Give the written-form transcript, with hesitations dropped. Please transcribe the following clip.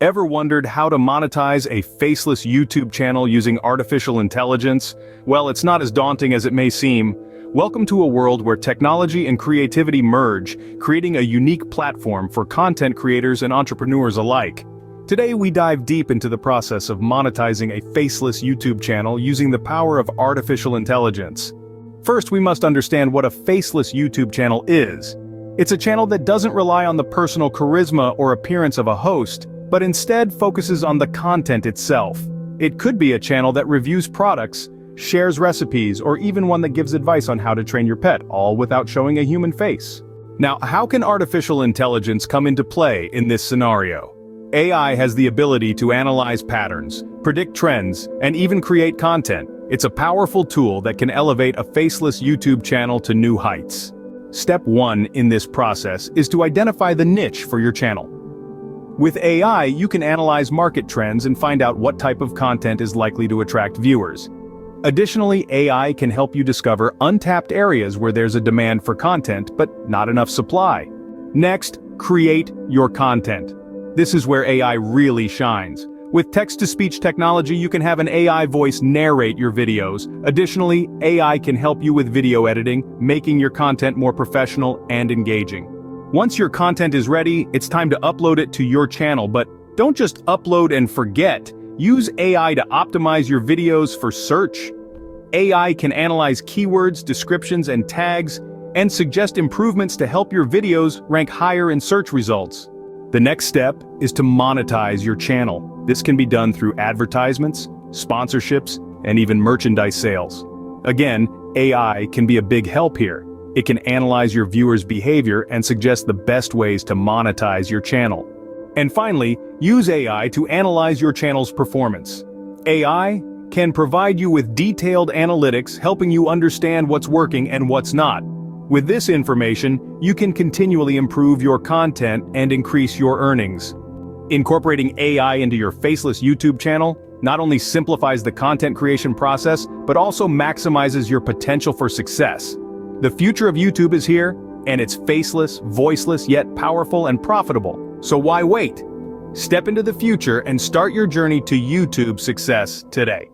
Ever wondered how to monetize a faceless YouTube channel using artificial intelligence? Well, it's not as daunting as it may seem. Welcome to a world where technology and creativity merge, creating a unique platform for content creators and entrepreneurs alike. Today we dive deep into the process of monetizing a faceless YouTube channel using the power of artificial intelligence. First, we must understand what a faceless YouTube channel is. It's a channel that doesn't rely on the personal charisma or appearance of a host, but instead focuses on the content itself. It could be a channel that reviews products, shares recipes, or even one that gives advice on how to train your pet, all without showing a human face. Now, how can artificial intelligence come into play in this scenario? AI has the ability to analyze patterns, predict trends, and even create content. It's a powerful tool that can elevate a faceless YouTube channel to new heights. Step 1 in this process is to identify the niche for your channel. With AI, you can analyze market trends and find out what type of content is likely to attract viewers. Additionally, AI can help you discover untapped areas where there's a demand for content but not enough supply. Next, create your content. This is where AI really shines. With text-to-speech technology, you can have an AI voice narrate your videos. Additionally, AI can help you with video editing, making your content more professional and engaging. Once your content is ready, it's time to upload it to your channel, but don't just upload and forget. Use AI to optimize your videos for search. AI can analyze keywords, descriptions, and tags, and suggest improvements to help your videos rank higher in search results. The next step is to monetize your channel. This can be done through advertisements, sponsorships, and even merchandise sales. Again, AI can be a big help here. It can analyze your viewers' behavior and suggest the best ways to monetize your channel. And finally, use AI to analyze your channel's performance. AI can provide you with detailed analytics, helping you understand what's working and what's not. With this information, you can continually improve your content and increase your earnings. Incorporating AI into your faceless YouTube channel not only simplifies the content creation process, but also maximizes your potential for success. The future of YouTube is here, and it's faceless, voiceless, yet powerful and profitable. So why wait? Step into the future and start your journey to YouTube success today.